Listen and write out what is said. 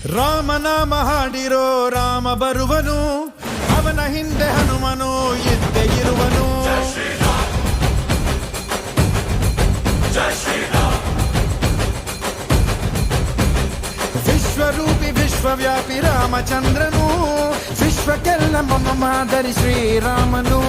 ರಾಮನಾಮ ಹಾಡಿರೋ ರಾಮ ಬರುವನು, ಅವನ ಹಿಂದೆ ಹನುಮನು ಇದ್ದೇ ಇರುವನು. ವಿಶ್ವರೂಪಿ ವಿಶ್ವವ್ಯಾಪಿ ರಾಮಚಂದ್ರನು, ವಿಶ್ವಕ್ಕೆಲ್ಲ ಮಮ ಮಾದರಿ ಶ್ರೀರಾಮನು.